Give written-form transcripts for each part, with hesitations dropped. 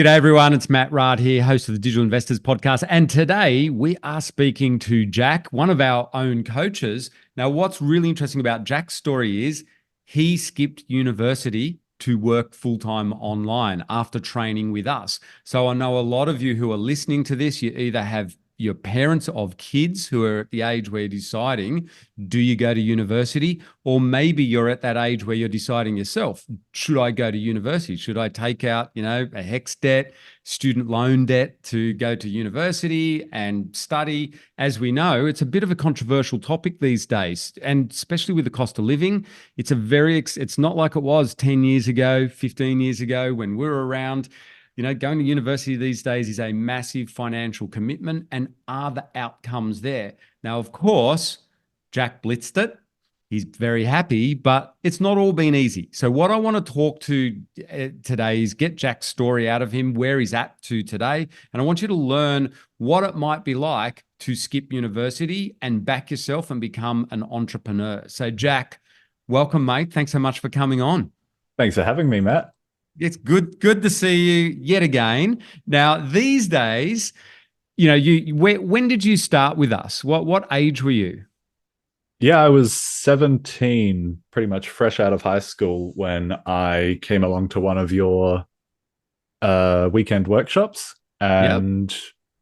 G'day everyone, it's Matt Rard here, host of the Digital Investors Podcast. And today we are speaking to Jack, one of our own coaches. Now, what's really interesting about Jack's story is he skipped university to work full-time online after training with us. So I know a lot of you who are listening to this, you either have your parents of kids who are at the age where you're deciding, do you go to university? Or maybe you're at that age where you're deciding yourself, should I go to university? Should I take out, a HECS debt, student loan debt to go to university and study? As we know, it's a bit of a controversial topic these days, and especially with the cost of living. It's not like it was 10 years ago, 15 years ago when we were around. Going to university these days is a massive financial commitment, and are the outcomes there? Now, of course, Jack blitzed it. He's very happy, but it's not all been easy. So what I want to talk to today is get Jack's story out of him, where he's at to today. And I want you to learn what it might be like to skip university and back yourself and become an entrepreneur. So Jack, welcome, mate. Thanks so much for coming on. Thanks for having me, Matt. It's good to see you yet again. Now, these days, when did you start with us? What age were you? Yeah, I was 17, pretty much fresh out of high school when I came along to one of your weekend workshops and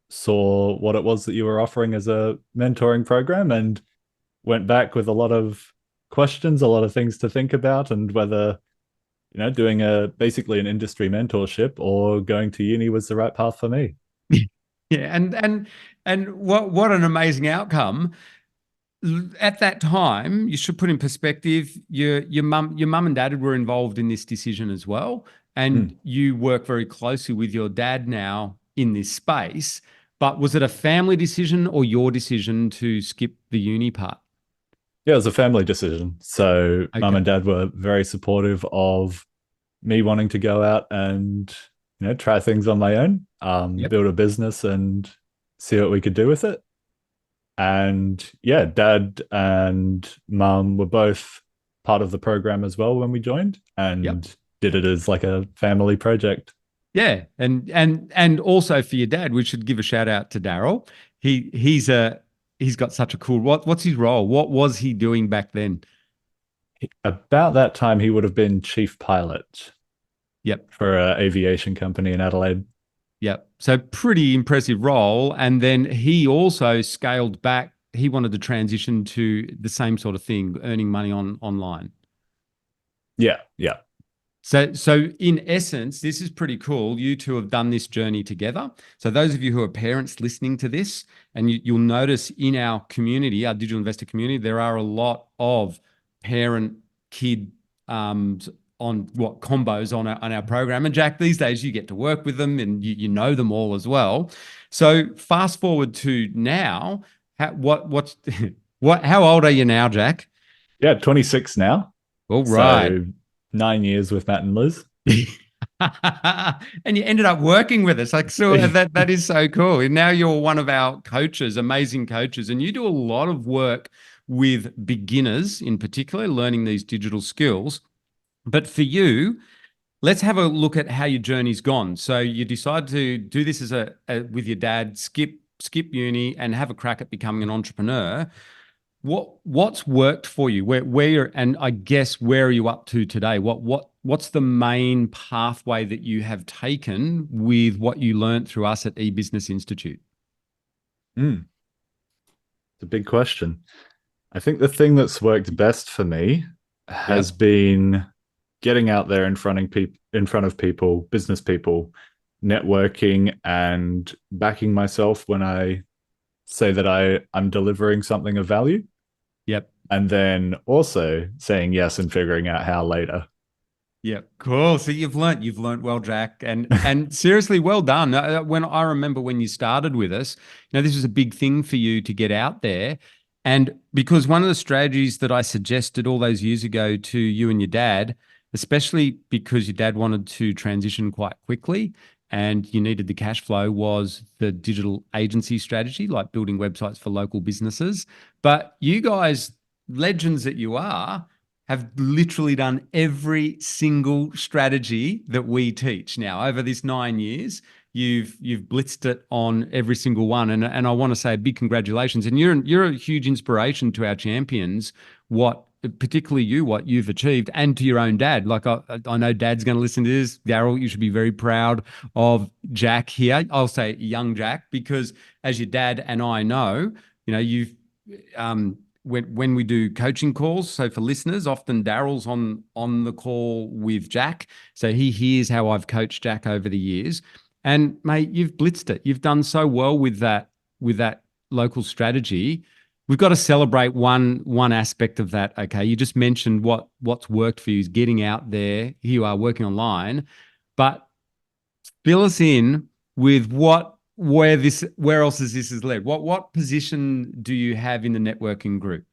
saw what it was that you were offering as a mentoring program, and went back with a lot of questions, a lot of things to think about, and whether doing basically an industry mentorship or going to uni was the right path for me. Yeah, and what an amazing outcome. At that time, you should put in perspective, your mum and dad were involved in this decision as well, and you work very closely with your dad now in this space. But was it a family decision or your decision to skip the uni part? Yeah, it was a family decision. So mum and dad were very supportive of me wanting to go out and try things on my own, build a business and see what we could do with it. And yeah, dad and mum were both part of the program as well when we joined, and did it as like a family project. Yeah, and also for your dad, we should give a shout out to Daryl. He's got such a cool. What's his role? What was he doing back then? About that time, he would have been chief pilot. Yep. For an aviation company in Adelaide. Yep. So pretty impressive role. And then he also scaled back. He wanted to transition to the same sort of thing, earning money online. Yeah. So in essence, this is pretty cool. You two have done this journey together. So those of you who are parents listening to this, and you'll notice in our community, our digital investor community, there are a lot of parent-kid combos on our program. And Jack, these days you get to work with them and you know them all as well. So fast forward to now, how old are you now, Jack? Yeah, 26 now. All right. So 9 years with Matt and Liz. And you ended up working with us. That is so cool. And now you're one of our coaches, amazing coaches, and you do a lot of work with beginners in particular, learning these digital skills. But for you, let's have a look at how your journey's gone. So you decide to do this as with your dad, skip uni and have a crack at becoming an entrepreneur. What's worked for you? And I guess where are you up to today? What's the main pathway that you have taken with what you learned through us at eBusiness Institute? It's a big question. I think the thing that's worked best for me has been getting out there in front of people, business people, networking, and backing myself when I say that I'm delivering something of value. Yep. And then also saying yes and figuring out how later. Yeah, cool. So you've learned well, Jack, and seriously, well done. When I remember when you started with us, this was a big thing for you to get out there. And because one of the strategies that I suggested all those years ago to you and your dad, especially because your dad wanted to transition quite quickly and you needed the cash flow, was the digital agency strategy, like building websites for local businesses. But you guys, legends that you are, have literally done every single strategy that we teach now over this 9 years. You've blitzed it on every single one, and I want to say a big congratulations. And you're a huge inspiration to our champions. Particularly what you've achieved, and to your own dad. Like I know Dad's going to listen to this. Daryl, you should be very proud of Jack here. I'll say young Jack, because as your dad and I know, you've when we do coaching calls. So for listeners, often Daryl's on the call with Jack, so he hears how I've coached Jack over the years. And mate, you've blitzed it. You've done so well with that local strategy. We've got to celebrate one aspect of that. Okay, you just mentioned what's worked for you is getting out there. Here you are working online, but fill us in with where else has led. What position do you have in the networking group?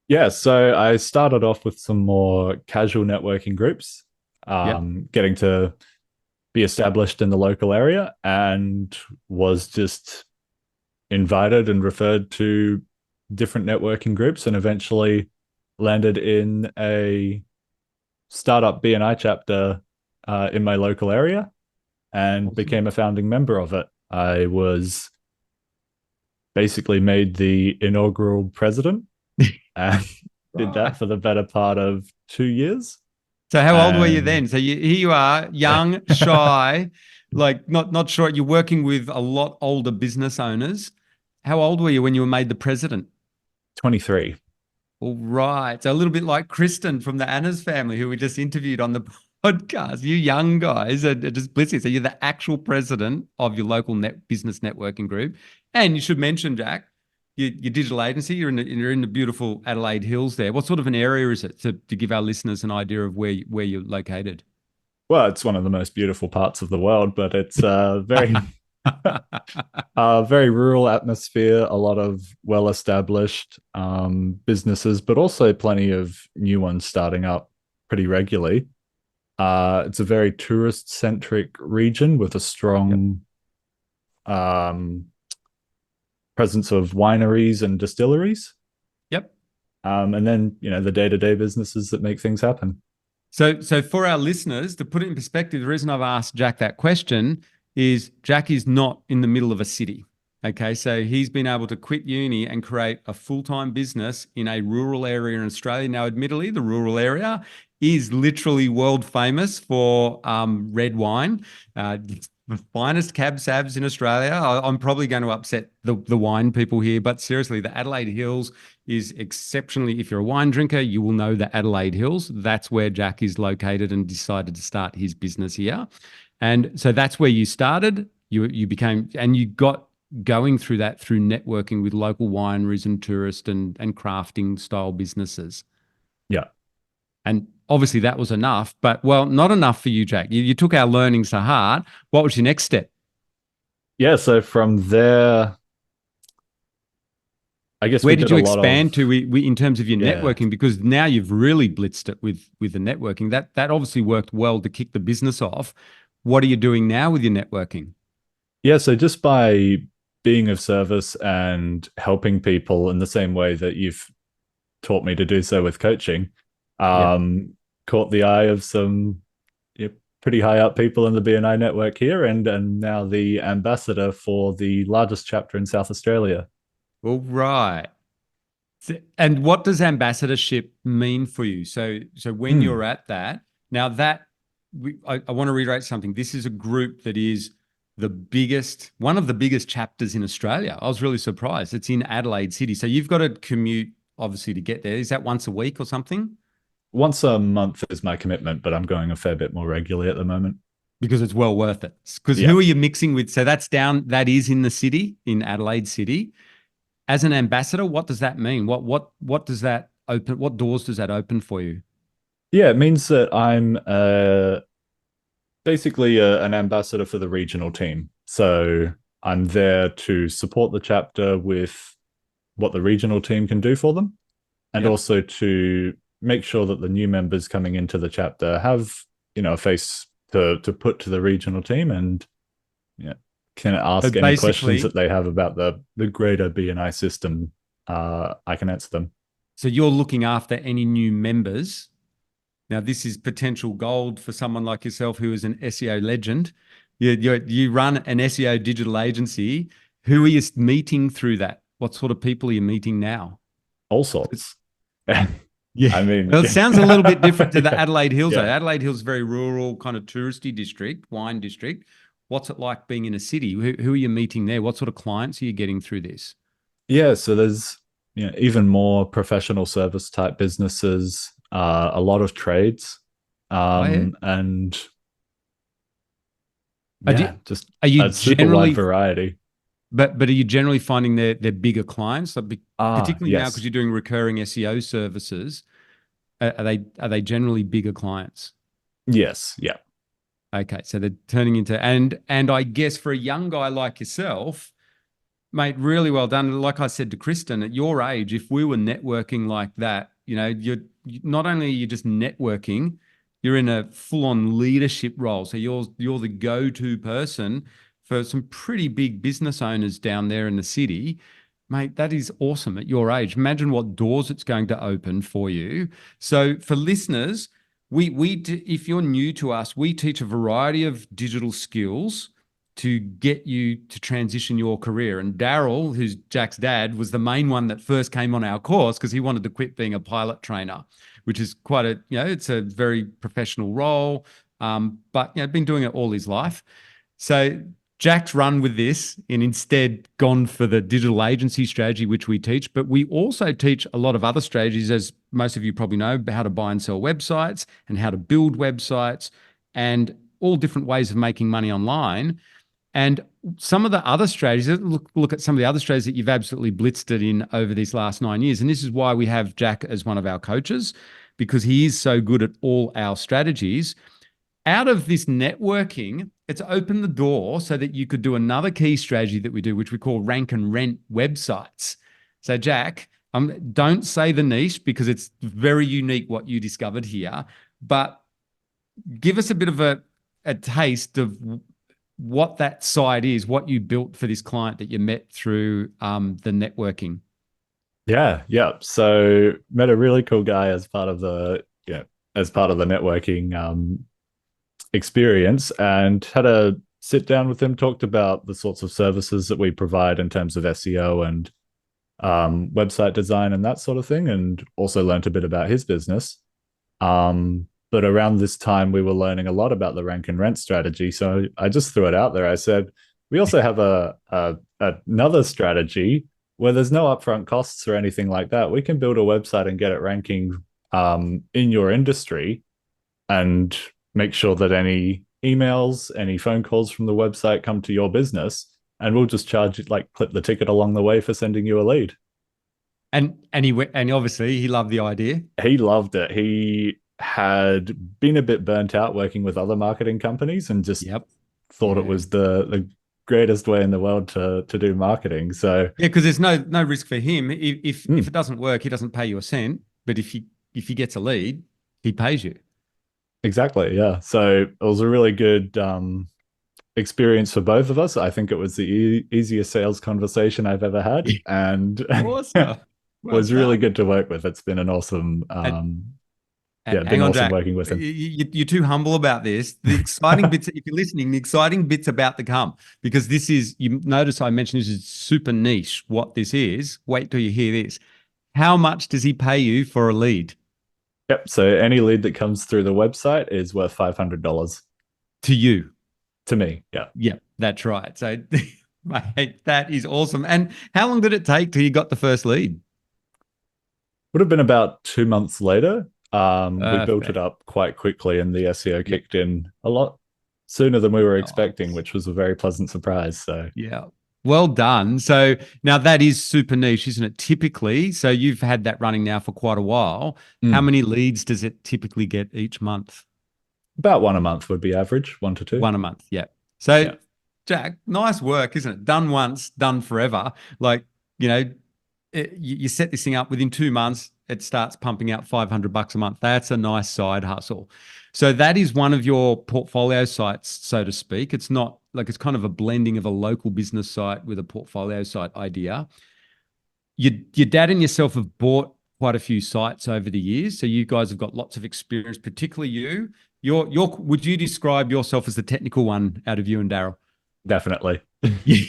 Yeah, so I started off with some more casual networking groups, getting to be established in the local area, and was just invited and referred to different networking groups, and eventually landed in a startup BNI chapter in my local area, and became a founding member of it. I was basically made the inaugural president and did that for the better part of 2 years. So how old were you then? So here you are, young, shy, like not sure. You're working with a lot older business owners. How old were you when you were made the president? 23. All right. So a little bit like Kristen from the Anna's family, who we just interviewed on the podcast. You young guys are just blitzing. So you're the actual president of your local business networking group. And you should mention, Jack, your digital agency. You're in the beautiful Adelaide Hills there. What sort of an area is it, to give our listeners an idea of where you're located? Well, it's one of the most beautiful parts of the world, but it's very very rural atmosphere, a lot of well-established businesses, but also plenty of new ones starting up pretty regularly. It's a very tourist-centric region with a strong presence of wineries and distilleries. Yep. And then, the day-to-day businesses that make things happen. So for our listeners, to put it in perspective, the reason I've asked Jack that question is Jack is not in the middle of a city. Okay, so he's been able to quit uni and create a full-time business in a rural area in Australia. Now, admittedly, the rural area is literally world famous for red wine. The finest cab savs in Australia. I'm probably going to upset the wine people here, but seriously, the Adelaide Hills is exceptionally, if you're a wine drinker, you will know the Adelaide Hills. That's where Jack is located and decided to start his business here. And so that's where you started. You became, and you got going through that through networking with local wineries and tourist and crafting style businesses. Yeah. And obviously that was enough, but not enough for you, Jack. You took our learnings to heart. What was your next step? Yeah, so from there, I guess where did you expand to in terms of your networking? Because now you've really blitzed it with the networking. That obviously worked well to kick the business off. What are you doing now with your networking? Yeah, so just by being of service and helping people in the same way that you've taught me to do so with coaching, caught the eye of some pretty high up people in the BNI network here, and now the ambassador for the largest chapter in South Australia. All right. And what does ambassadorship mean for you? So when you're at that, now that I want to reiterate something. This is a group that is one of the biggest chapters in Australia. I was really surprised. It's in Adelaide City. So you've got to commute, obviously, to get there. Is that once a week or something? Once a month is my commitment, but I'm going a fair bit more regularly at the moment. Because it's well worth it. Because who are you mixing with? So that is in the city, in Adelaide City. As an ambassador, what does that mean? What does that open? What doors does that open for you? Yeah, it means that I'm basically an ambassador for the regional team. So I'm there to support the chapter with what the regional team can do for them, and also to make sure that the new members coming into the chapter have, a face to put to the regional team, and can ask any questions that they have about the greater BNI system. I can answer them. So you're looking after any new members. Now, this is potential gold for someone like yourself who is an SEO legend. You run an SEO digital agency. Who are you meeting through that? What sort of people are you meeting now? All sorts. Yeah. I mean, Well, it sounds a little bit different to the yeah, Adelaide Hills. yeah. Though. Adelaide Hills is a very rural, kind of touristy district, wine district. What's it like being in a city? Who are you meeting there? What sort of clients are you getting through this? Yeah, so there's even more professional service type businesses, a lot of trades, Oh, yeah. and Are yeah, you, just are you a super wide generally, variety. but are you generally finding they're bigger clients, like particularly now because Yes, you're doing recurring SEO services? Are they generally bigger clients? yes, yeah. Okay, so they're turning into and I guess for a young guy like yourself, mate, really well done. Like I said to Kristen, at your age, if we were networking like that, not only are you just networking, you're in a full-on leadership role. So you're the go-to person for some pretty big business owners down there in the city. Mate, that is awesome at your age. Imagine what doors it's going to open for you. So for listeners, if you're new to us, we teach a variety of digital skills to get you to transition your career. And Daryl, who's Jack's dad, was the main one that first came on our course because he wanted to quit being a pilot trainer, which is quite it's a very professional role. But been doing it all his life. So Jack's run with this and instead gone for the digital agency strategy, which we teach. But we also teach a lot of other strategies, as most of you probably know, how to buy and sell websites and how to build websites and all different ways of making money online. And some of the other strategies, look at some of the other strategies that you've absolutely blitzed it in over these last 9 years. And this is why we have Jack as one of our coaches, because he is so good at all our strategies. Out of this networking, it's opened the door so that you could do another key strategy that we do, which we call rank and rent websites. So, Jack, don't say the niche because it's very unique what you discovered here, but give us a bit of a taste of what that site is, what you built for this client that you met through the networking. Yeah, yeah. So met a really cool guy as part of the networking experience, and had a sit down with him, talked about the sorts of services that we provide in terms of SEO and website design and that sort of thing, and also learnt a bit about his business. But around this time, we were learning a lot about the rank and rent strategy. So I just threw it out there. I said, we also have another strategy where there's no upfront costs or anything like that. We can build a website and get it ranking in your industry, and make sure that any emails, any phone calls from the website come to your business, and we'll just charge it, like clip the ticket along the way for sending you a lead. And obviously he loved the idea. He loved it. He had been a bit burnt out working with other marketing companies and just thought it was the greatest way in the world to do marketing. So because there's no risk for him. If it doesn't work, he doesn't pay you a cent. But if he gets a lead, he pays you. Exactly. Yeah. So it was a really good experience for both of us. I think it was the easiest sales conversation I've ever had, and awesome. was really good to work with. It's been an awesome, been awesome Jack, working with him. You're too humble about this. The exciting bits, if you're listening, the exciting bits about to come, because this is, you notice I mentioned this is super niche, what this is. Wait till you hear this. How much does he pay you for a lead? Yep. So any lead that comes through the website is worth $500 to you. To me. Yeah. Yep. That's right. So, mate, that is awesome. And how long did it take till you got the first lead? Would have been about 2 months later. We built it up quite quickly, and the SEO kicked in a lot sooner than we were expecting, which was a very pleasant surprise. So yeah. Well done. So now that is super niche, isn't it? Typically, so you've had that running now for quite a while. How many leads does it typically get each month? About one a month would be average, 1 to 2. One a month, yeah. So, Jack, nice work, isn't it? Done once, done forever. Like, you set this thing up within 2 months, it starts pumping out $500 a month. That's a nice side hustle. So that is one of your portfolio sites, so to speak. It's not like, it's kind of a blending of a local business site with a portfolio site idea. Your dad and yourself have bought quite a few sites over the years. So you guys have got lots of experience, particularly you. Would you describe yourself as the technical one out of you and Daryl? Definitely. Yeah.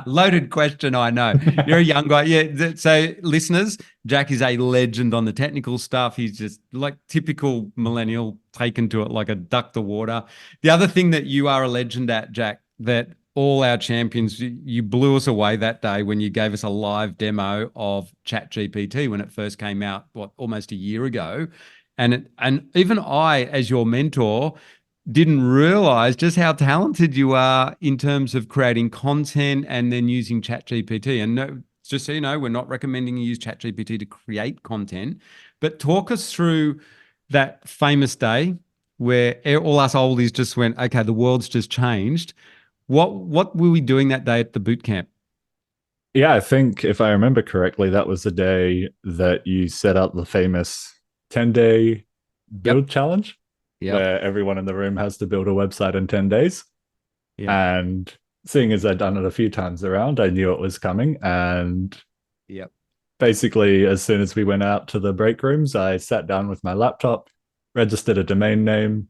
Loaded question, I know. You're a young guy. Yeah. So, listeners, Jack is a legend on the technical stuff. He's just like typical millennial, taken to it like a duck to water. The other thing that you are a legend at, Jack, that all our champions, you blew us away that day when you gave us a live demo of ChatGPT when it first came out, almost a year ago. And even I, as your mentor, didn't realize just how talented you are in terms of creating content and then using ChatGPT. And no, just so you know, we're not recommending you use ChatGPT to create content, but talk us through that famous day where all us oldies just went, okay, the world's just changed. What were we doing that day at the boot camp? Yeah, I think if I remember correctly, that was the day that you set up the famous 10-day build challenge. Yep. Where everyone in the room has to build a website in 10 days. Yep. And seeing as I'd done it a few times around, I knew it was coming. And basically, as soon as we went out to the break rooms, I sat down with my laptop, registered a domain name,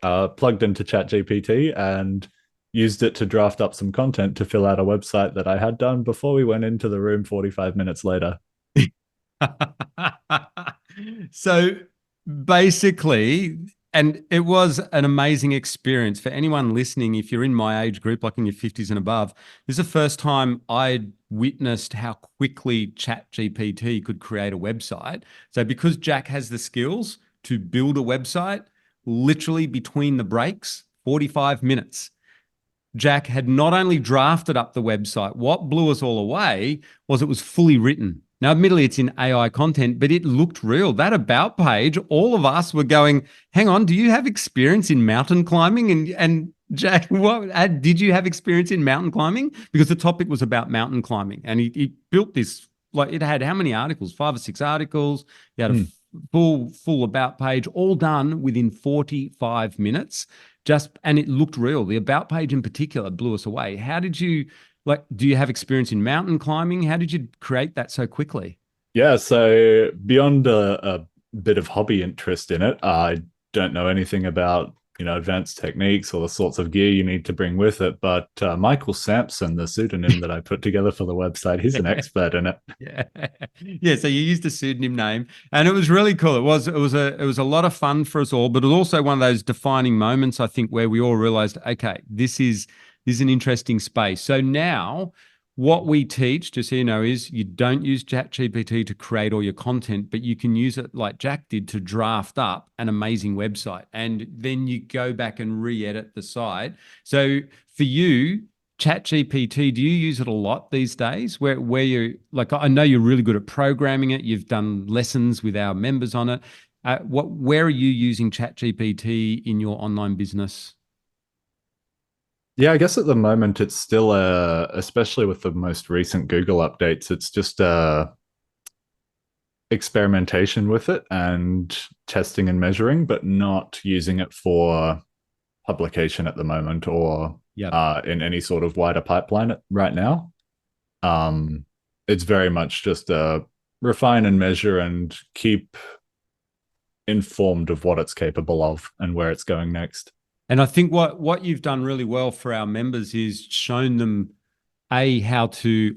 plugged into ChatGPT, and used it to draft up some content to fill out a website that I had done before we went into the room 45 minutes later. So basically, and it was an amazing experience for anyone listening. If you're in my age group, like in your 50s and above, this is the first time I witnessed how quickly ChatGPT could create a website. So because Jack has the skills to build a website, literally between the breaks, 45 minutes, Jack had not only drafted up the website, what blew us all away was it was fully written. Now, admittedly, it's in AI content, but it looked real. That about page, all of us were going, hang on, do you have experience in mountain climbing? And Jack, did you have experience in mountain climbing? Because the topic was about mountain climbing. And he built this, like it had how many articles? 5 or 6 articles. He had a full about page, all done within 45 minutes. And it looked real. The about page in particular blew us away. How did you... do you have experience in mountain climbing? How did you create that so quickly? Yeah, so beyond a bit of hobby interest in it, I don't know anything about, advanced techniques or the sorts of gear you need to bring with it. But Michael Sampson, the pseudonym that I put together for the website, he's an expert in it. Yeah. So you used a pseudonym name, and it was really cool. It was a lot of fun for us all, but it was also one of those defining moments, I think, where we all realized, okay, this is an interesting space. So now what we teach, just so you know, is you don't use ChatGPT to create all your content, but you can use it like Jack did to draft up an amazing website. And then you go back and re-edit the site. So for you, ChatGPT, do you use it a lot these days? Where you I know you're really good at programming it. You've done lessons with our members on it. Where are you using ChatGPT in your online business? Yeah, I guess at the moment it's still, especially with the most recent Google updates, it's just experimentation with it and testing and measuring, but not using it for publication at the moment or in any sort of wider pipeline right now. It's very much just refine and measure and keep informed of what it's capable of and where it's going next. And I think what you've done really well for our members is shown them how to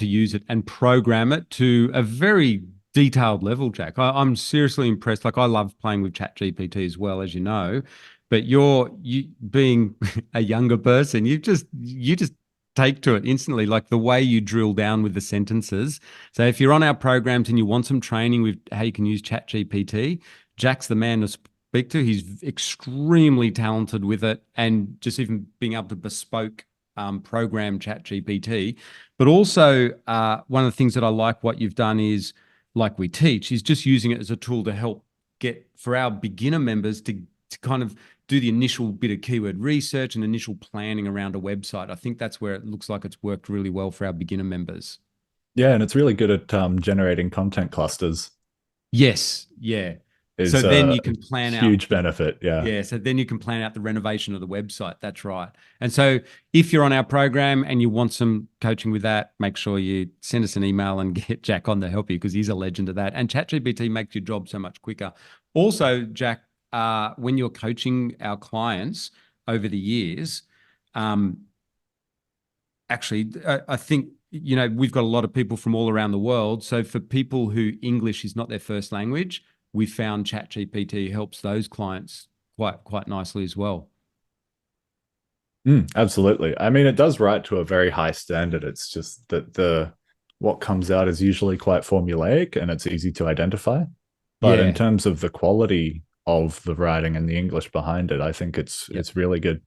use it and program it to a very detailed level, Jack. I'm seriously impressed. I love playing with ChatGPT as well, as you know, but you being a younger person, you just take to it instantly, like the way you drill down with the sentences. So if you're on our programs and you want some training with how you can use ChatGPT, Jack's the man to speak to. He's extremely talented with it, and just even being able to bespoke program ChatGPT. But also one of the things that I like what you've done is, like we teach, is just using it as a tool to help get for our beginner members to kind of do the initial bit of keyword research and initial planning around a website. I think that's where it looks like it's worked really well for our beginner members. Yeah, and it's really good at generating content clusters. Yes, yeah. is So then a you can plan out huge benefit. Yeah. Yeah, so then you can plan out the renovation of the website. That's right. And so if you're on our program and you want some coaching with that, make sure you send us an email and get Jack on to help you, because he's a legend of that. And ChatGPT makes your job so much quicker. Also, Jack, when you're coaching our clients over the years, actually, I think, we've got a lot of people from all around the world. So for people who English is not their first language, we found ChatGPT helps those clients quite nicely as well. Absolutely. I mean, it does write to a very high standard. It's just that what comes out is usually quite formulaic and it's easy to identify. But in Yeah. terms of the quality of the writing and the English behind it, I think Yep. it's really good.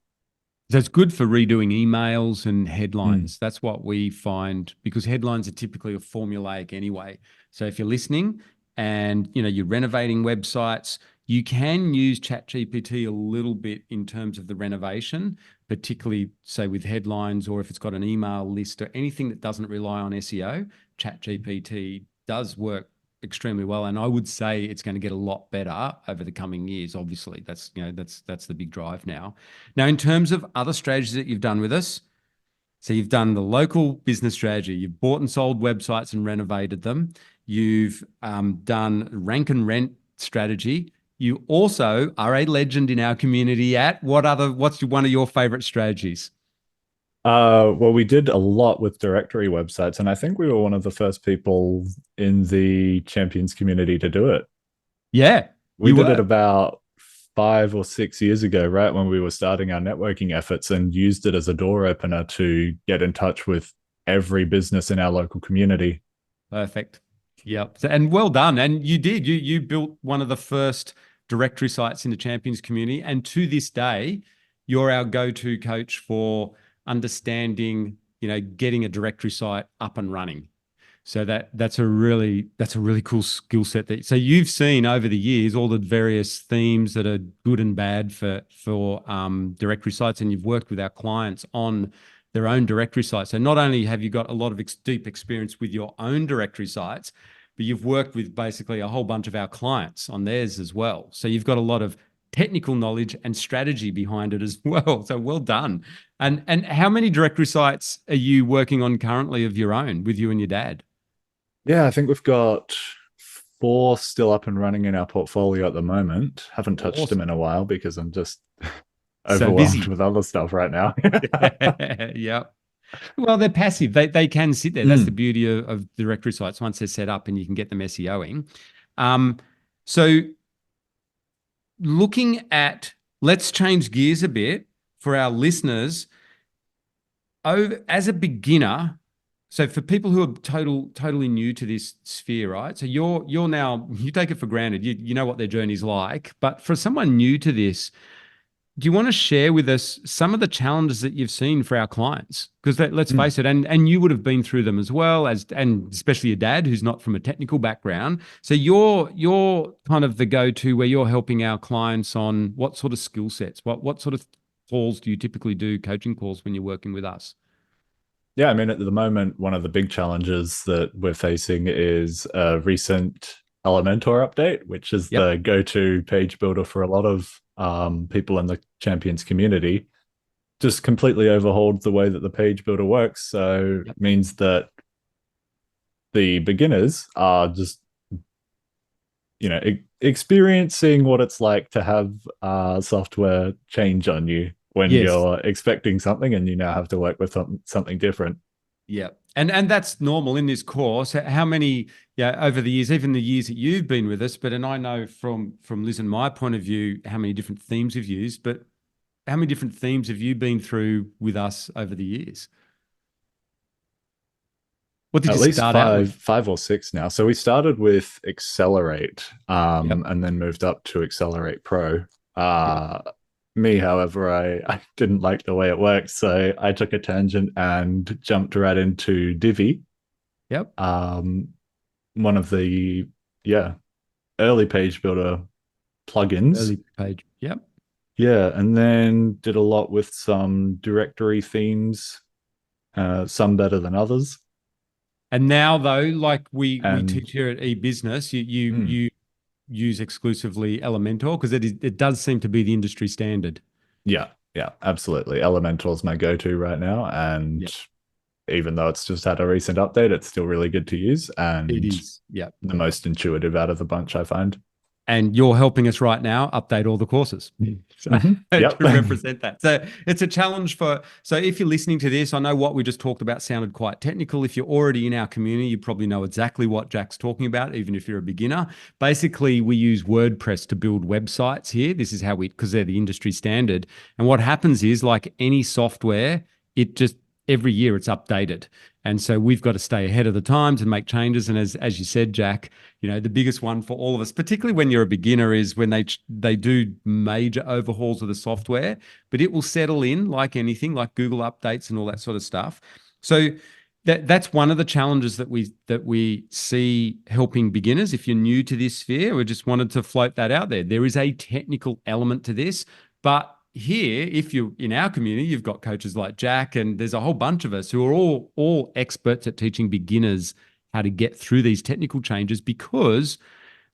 So it's good for redoing emails and Mm. headlines. That's what we find, because headlines are typically formulaic anyway. So if you're listening and you're renovating websites, you can use ChatGPT a little bit in terms of the renovation, particularly say with headlines, or if it's got an email list or anything that doesn't rely on SEO. ChatGPT does work extremely well, and I would say it's going to get a lot better over the coming years. Obviously, that's the big drive now. Now, in terms of other strategies that you've done with us, so you've done the local business strategy, you've bought and sold websites and renovated them, you've done rank and rent strategy. You also are a legend in our community at what's one of your favorite strategies? Well, we did a lot with directory websites, and I think we were one of the first people in the Champions community to do it. Yeah, We did it about 5 or 6 years ago, right when we were starting our networking efforts, and used it as a door opener to get in touch with every business in our local community. Perfect. Yep. So, and well done. And you did. You built one of the first directory sites in the Champions community, and to this day, you're our go-to coach for understanding, getting a directory site up and running. So that's a really cool skill set. So you've seen over the years all the various themes that are good and bad for directory sites, and you've worked with our clients on their own directory sites. So not only have you got a lot of deep experience with your own directory sites, but you've worked with basically a whole bunch of our clients on theirs as well. So you've got a lot of technical knowledge and strategy behind it as well. So well done. And how many directory sites are you working on currently of your own with you and your dad? Yeah, I think we've got 4 still up and running in our portfolio at the moment. Haven't touched them Awesome. in a while because I'm just So overwhelmed busy. with other stuff right now. Yeah. Well, they're passive. They can sit there. That's the beauty of directory sites once they're set up and you can get them SEOing. So looking at, let's change gears a bit for our listeners. As a beginner, so for people who are totally new to this sphere, right? So you're now, you take it for granted, you know what their journey's like. But for someone new to this, do you want to share with us some of the challenges that you've seen for our clients? Because let's face it, and you would have been through them as well, and especially your dad, who's not from a technical background. So you're kind of the go-to where you're helping our clients on what sort of skill sets, what sort of calls do you typically do, coaching calls, when you're working with us? Yeah, I mean, at the moment, one of the big challenges that we're facing is a recent Elementor update, which is Yep. the go-to page builder for a lot of people in the Champions community. Just completely overhauled the way that the page builder works. So Yep. it means that the beginners are just, experiencing what it's like to have software change on you when Yes. you're expecting something and you now have to work with something different. Yeah. And that's normal in this course. How many, over the years, even the years that you've been with us, and I know from Liz and my point of view, how many different themes you've used, but how many different themes have you been through with us over the years? What did At you least start out with? 5 or 6 now. So we started with Accelerate, Yep. and then moved up to Accelerate Pro. Yep. Me, however, I didn't like the way it worked, so I took a tangent and jumped right into Divi, Yep. one of the early page builder plugins. Early page. Yep. Yeah, and then did a lot with some directory themes, some better than others. And now though, like we And teach here at eBusiness, mm, you use exclusively Elementor? Because it does seem to be the industry standard. Yeah, absolutely. Elementor is my go-to right now, and Yep. even though it's just had a recent update, it's still really good to use It and is. Yeah. the most intuitive out of the bunch, I find. And you're helping us right now update all the courses so, Yep. to represent that. So it's a challenge so if you're listening to this, I know what we just talked about sounded quite technical. If you're already in our community, you probably know exactly what Jack's talking about, even if you're a beginner. Basically, we use WordPress to build websites here. This is how because they're the industry standard. And what happens is, like any software, it just every year it's updated. And so we've got to stay ahead of the times and make changes. And as you said, Jack, the biggest one for all of us, particularly when you're a beginner, is when they do major overhauls of the software, but it will settle in like anything, like Google updates and all that sort of stuff. So that's one of the challenges that we see helping beginners. If you're new to this sphere, we just wanted to float that out there. There is a technical element to this, but here, if you're in our community, you've got coaches like Jack, and there's a whole bunch of us who are all experts at teaching beginners how to get through these technical changes, because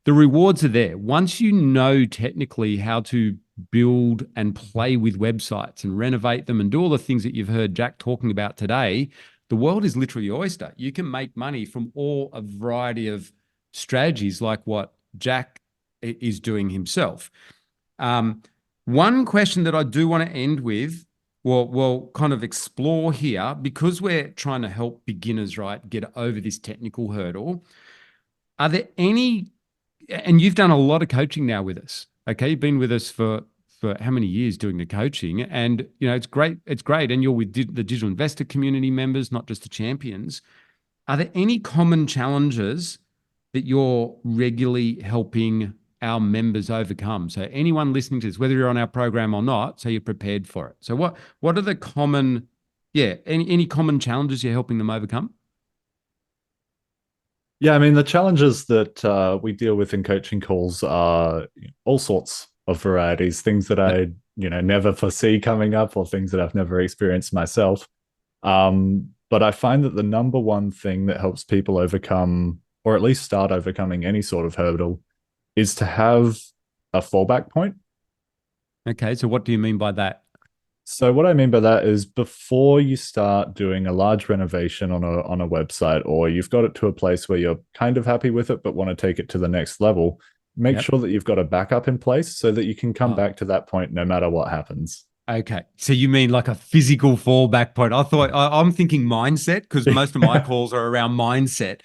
the rewards are there. Once you know technically how to build and play with websites and renovate them and do all the things that you've heard Jack talking about today, the world is literally your oyster. You can make money from a variety of strategies like what Jack is doing himself. One question that I do want to end with, we'll kind of explore here, because we're trying to help beginners, right, get over this technical hurdle. Are there any, and you've done a lot of coaching now with us, okay? You've been with us for how many years doing the coaching? And, it's great. It's great. And you're with the digital investor community members, not just the champions. Are there any common challenges that you're regularly helping our members overcome? So anyone listening to this, whether you're on our program or not, so you're prepared for it. So what are the common, any common challenges you're helping them overcome? Yeah, I mean, the challenges that we deal with in coaching calls are all sorts of varieties, things that I, never foresee coming up, or things that I've never experienced myself. But I find that the number one thing that helps people overcome, or at least start overcoming any sort of hurdle, is to have a fallback point. Okay, so what do you mean by that? So what I mean by that is, before you start doing a large renovation on a website, or you've got it to a place where you're kind of happy with it but want to take it to the next level, make sure that you've got a backup in place so that you can come back to that point no matter what happens. Okay. So you mean like a physical fallback point? I'm thinking mindset, because most of my calls are around mindset.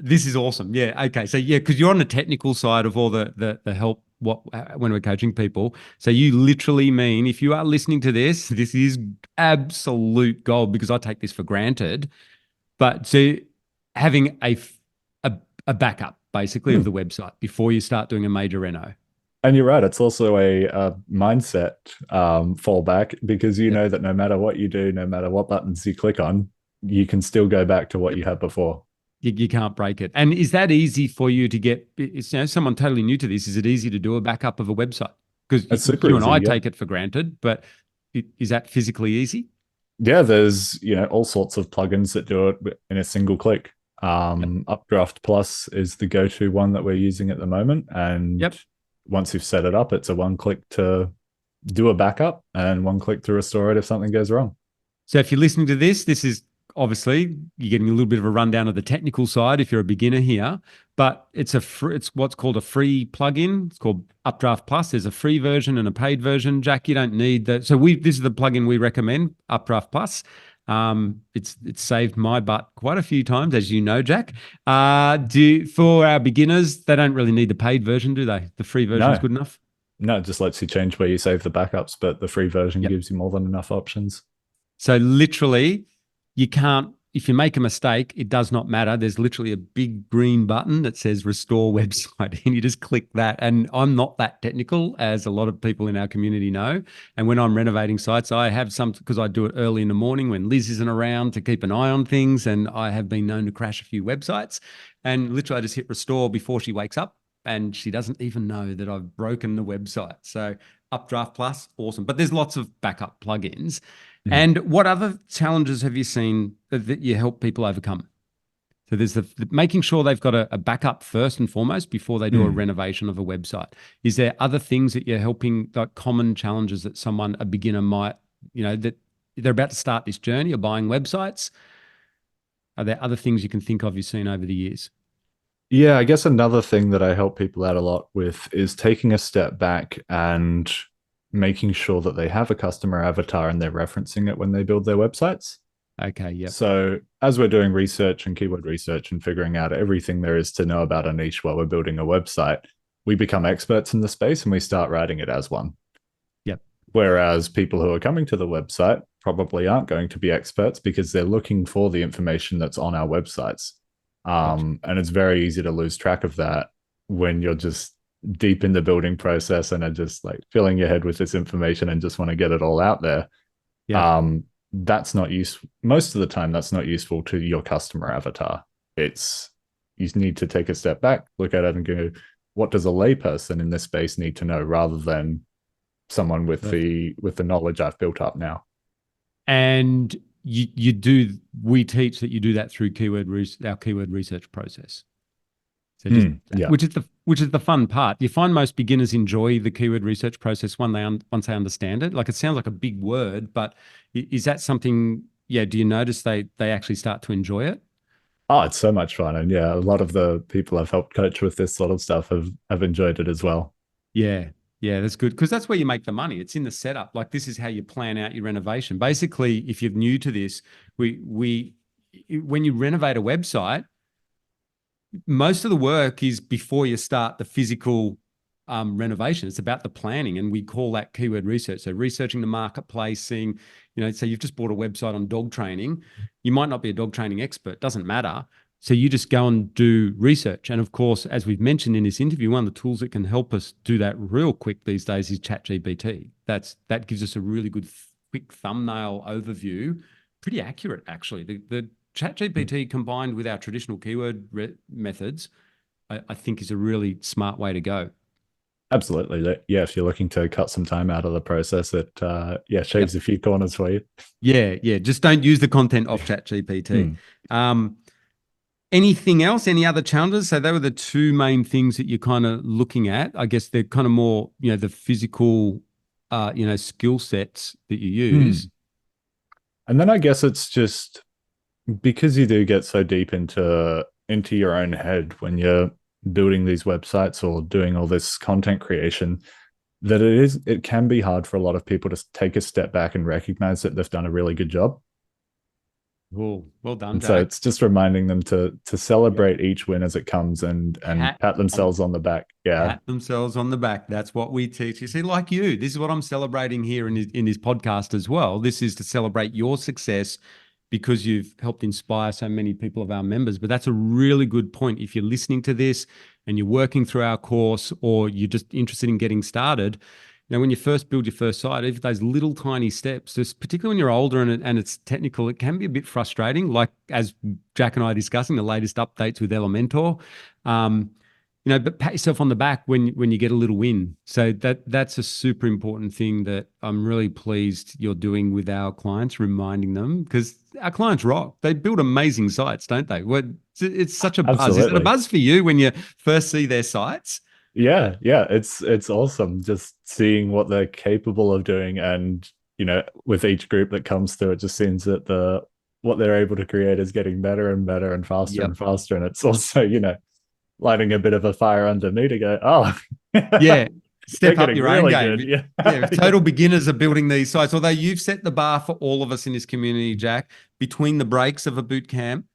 This is awesome. Yeah. Okay. So because you're on the technical side of all the help when we're coaching people. So you literally mean, if you are listening to this is absolute gold, because I take this for granted. But so having a backup basically of the website before you start doing a major reno. And you're right. It's also a mindset fallback, because you know that no matter what you do, no matter what buttons you click on, you can still go back to what you had before. You can't break it. And is that easy for you to get? Someone totally new to this, is it easy to do a backup of a website? Because you and I take it for granted, but is that physically easy? Yeah, there's all sorts of plugins that do it in a single click. Updraft Plus is the go-to one that we're using at the moment, and once you've set it up, it's a one click to do a backup and one click to restore it if something goes wrong. So if you're listening to this is obviously you're getting a little bit of a rundown of the technical side if you're a beginner here, but it's what's called a free plugin. It's called Updraft Plus. There's a free version and a paid version. Jack, you don't need that. So this is the plugin we recommend, Updraft Plus. It's saved my butt quite a few times, as you know, Jack. For our beginners, they don't really need the paid version, do they? The free version is good enough? No, it just lets you change where you save the backups, but the free version gives you more than enough options. So literally, you can't, if you make a mistake, it does not matter. There's literally a big green button that says restore website, and you just click that. And I'm not that technical, as a lot of people in our community know. And when I'm renovating sites, I have because I do it early in the morning when Liz isn't around to keep an eye on things. And I have been known to crash a few websites. And literally I just hit restore before she wakes up, and she doesn't even know that I've broken the website. So Updraft Plus, awesome. But there's lots of backup plugins. And what other challenges have you seen that you help people overcome? So there's making sure they've got a backup first and foremost before they do a Mm. renovation of a website. Is there other things that you're helping, like common challenges that a beginner might, that they're about to start this journey of buying websites? Are there other things you can think of you've seen over the years? Yeah, I guess another thing that I help people out a lot with is taking a step back and making sure that they have a customer avatar and they're referencing it when they build their websites. Okay, yep. So, as we're doing research and keyword research and figuring out everything there is to know about a niche while we're building a website, we become experts in the space and we start writing it as one. Yep. Whereas people who are coming to the website probably aren't going to be experts because they're looking for the information that's on our websites. Gotcha. And it's very easy to lose track of that when you're just deep in the building process and are just like filling your head with this information and just want to get it all out there. Yeah. That's not useful. Most of the time, that's not useful to your customer avatar. It's you need to take a step back, look at it, and go, what does a layperson in this space need to know, rather than someone with the knowledge I've built up now. And we teach that you do that through our keyword research process. So yeah. which is the fun part. You find most beginners enjoy the keyword research process once they understand it. Like, it sounds like a big word, but is that something? Yeah. Do you notice they actually start to enjoy it? Oh, it's so much fun, and yeah, a lot of the people I've helped coach with this sort of stuff have enjoyed it as well. Yeah. Yeah, that's good, because that's where you make the money. It's in the setup. Like, this is how you plan out your renovation. Basically, if you're new to this, when you renovate a website, most of the work is before you start the physical renovation. It's about the planning, and we call that keyword research. So researching the marketplace, seeing, so you've just bought a website on dog training. You might not be a dog training expert, doesn't matter. So you just go and do research. And of course, as we've mentioned in this interview, one of the tools that can help us do that real quick these days is ChatGPT. That gives us a really good quick thumbnail overview, pretty accurate actually. The ChatGPT combined with our traditional keyword methods, I think, is a really smart way to go. Absolutely. Yeah, if you're looking to cut some time out of the process, it shaves a few corners for you. Yeah, yeah. Just don't use the content off ChatGPT. Anything else? Any other challenges? So they were the two main things that you're kind of looking at. I guess they're kind of more, the physical, skill sets that you use. And then I guess it's just because you do get so deep into your own head when you're building these websites or doing all this content creation, that it can be hard for a lot of people to take a step back and recognize that they've done a really good job. Well done, and Jack. so it's just reminding them to celebrate each win as it comes and pat themselves on the back. Yeah, pat themselves on the back. That's what we teach. You see, like you, this is what I'm celebrating here in this podcast as well. This is to celebrate your success because you've helped inspire so many people of our members. But that's a really good point. If you're listening to this and you're working through our course, or you're just interested in getting started, when you first build your first site, if those little tiny steps, just particularly when you're older and it's technical, it can be a bit frustrating. Like, as Jack and I are discussing the latest updates with Elementor, but pat yourself on the back when you get a little win. So that's a super important thing that I'm really pleased you're doing with our clients, reminding them, because our clients rock. They build amazing sites, don't they? It's such a buzz. Absolutely. Is it a buzz for you when you first see their sites? Yeah, it's awesome just seeing what they're capable of doing, and with each group that comes through, it just seems that what they're able to create is getting better and better and faster and faster, and it's also lighting a bit of a fire under me to go, oh yeah, step up your really own game. Yeah, total beginners are building these sites. Although you've set the bar for all of us in this community, Jack, between the breaks of a boot camp,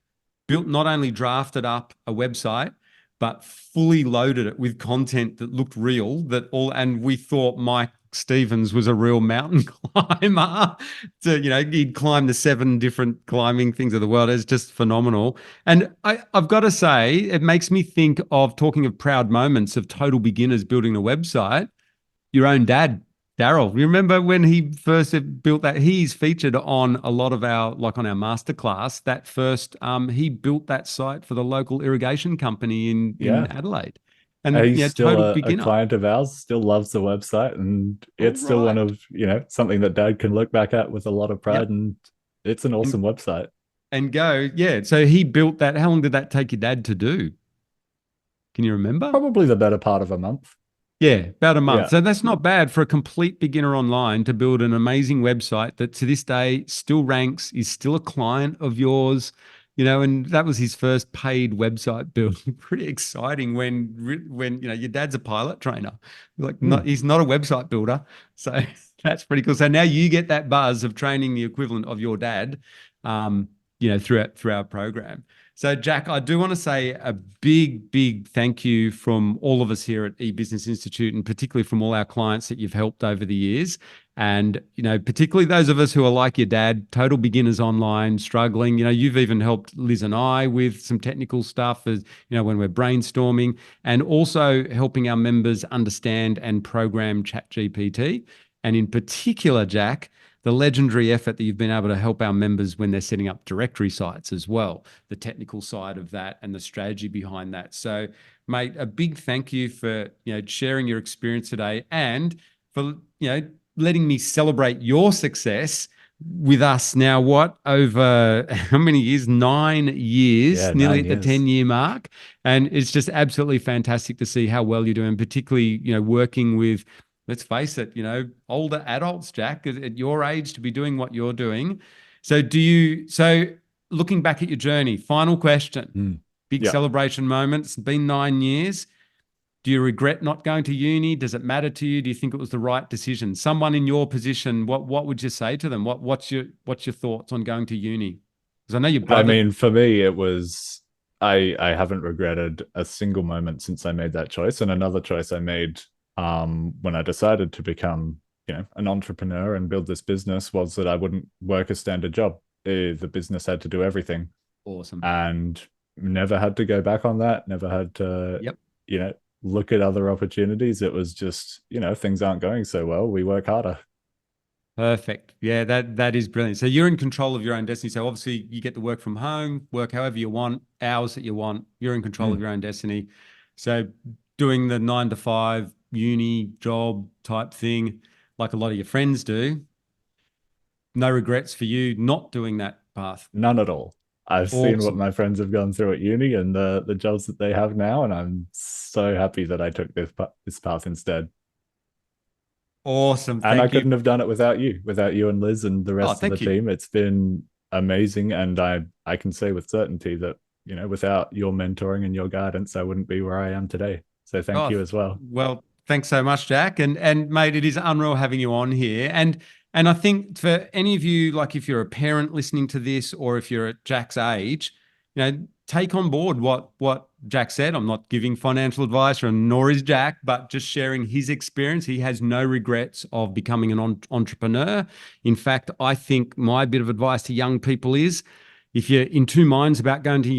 built, not only drafted up a website, but fully loaded it with content that looked real, and we thought Mike Stevens was a real mountain climber. So, he'd climb the 7 different climbing things of the world. It's just phenomenal. And I've got to say, it makes me think of, talking of proud moments of total beginners building a website, your own dad, Daryl. You remember when he first built that? He's featured on a lot of our, like on our masterclass, that first, he built that site for the local irrigation company in Adelaide. And he's still a client of ours, still loves the website, and it's still one of, something that Dad can look back at with a lot of pride, and it's an awesome website. and go. Yeah. So he built that. How long did that take your dad to do? Can you remember? Probably the better part of a month. Yeah, about a month. Yeah. So that's not bad for a complete beginner online to build an amazing website that to this day still ranks, is still a client of yours, and that was his first paid website build. Pretty exciting when your dad's a pilot trainer. Like he's not a website builder. So that's pretty cool. So now you get that buzz of training the equivalent of your dad, through our program. So, Jack, I do want to say a big, big thank you from all of us here at eBusiness Institute, and particularly from all our clients that you've helped over the years. And, particularly those of us who are like your dad, total beginners online, struggling. You've even helped Liz and I with some technical stuff as, when we're brainstorming, and also helping our members understand and program ChatGPT. And in particular, Jack, the legendary effort that you've been able to help our members when they're setting up directory sites as well, the technical side of that and the strategy behind that. So, mate, a big thank you for sharing your experience today, and for letting me celebrate your success with us now. What, over how many years? 9 years, Yeah, nearly 9 at the years. 10-year mark, and it's just absolutely fantastic to see how well you're doing, particularly working with, let's face it, older adults, Jack, at your age, to be doing what you're doing. So looking back at your journey, final question, big Yeah. celebration moment. It's been 9 years. Do you regret not going to uni? Does it matter to you? Do you think it was the right decision? Someone in your position, what would you say to them? What's your thoughts on going to uni? Because I know your I brother. mean, for me, it was, I haven't regretted a single moment since I made that choice. And another choice I made when I decided to become, an entrepreneur and build this business, was that I wouldn't work a standard job. The business had to do everything. Awesome. And never had to go back on that. Never had to, look at other opportunities. It was just, things aren't going so well, we work harder. Perfect. Yeah, that is brilliant. So you're in control of your own destiny. So obviously you get to work from home, work however you want, hours that you want. You're in control of your own destiny. So doing the 9 to 5 uni job type thing, like a lot of your friends do, no regrets for you not doing that path. None at all. I've seen what Awesome. my friends have gone through at uni and the jobs that they have now, and I'm so happy that I took this path instead. Awesome. And I Thank you. couldn't have done it without you and Liz and the rest of the Thank you. team. It's been amazing, and I can say with certainty that, without your mentoring and your guidance, I wouldn't be where I am today. So thank you as well. Well, thanks so much, Jack. And mate, it is unreal having you on here. And I think for any of you, like if you're a parent listening to this, or if you're at Jack's age, take on board what Jack said. I'm not giving financial advice, or nor is Jack, but just sharing his experience. He has no regrets of becoming an entrepreneur. In fact, I think my bit of advice to young people is, if you're in two minds about going to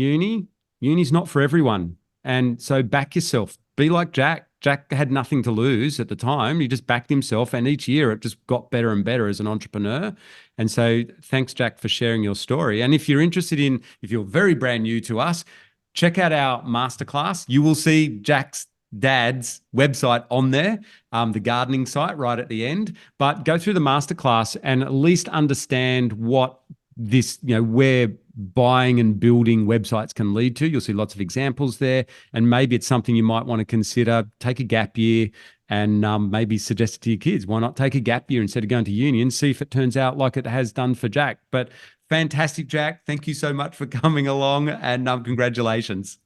uni's not for everyone. And so back yourself. Be like Jack. Jack had nothing to lose at the time. He just backed himself, and each year it just got better and better as an entrepreneur. And so thanks, Jack, for sharing your story. And if you're if you're very brand new to us, check out our masterclass. You will see Jack's dad's website on there, the gardening site right at the end. But go through the masterclass and at least understand what this, where buying and building websites can lead to. You'll see lots of examples there, and maybe it's something you might want to consider. Take a gap year, and maybe suggest it to your kids. Why not take a gap year instead of going to uni, and see if it turns out like it has done for Jack. But fantastic, Jack. Thank you so much for coming along, and congratulations.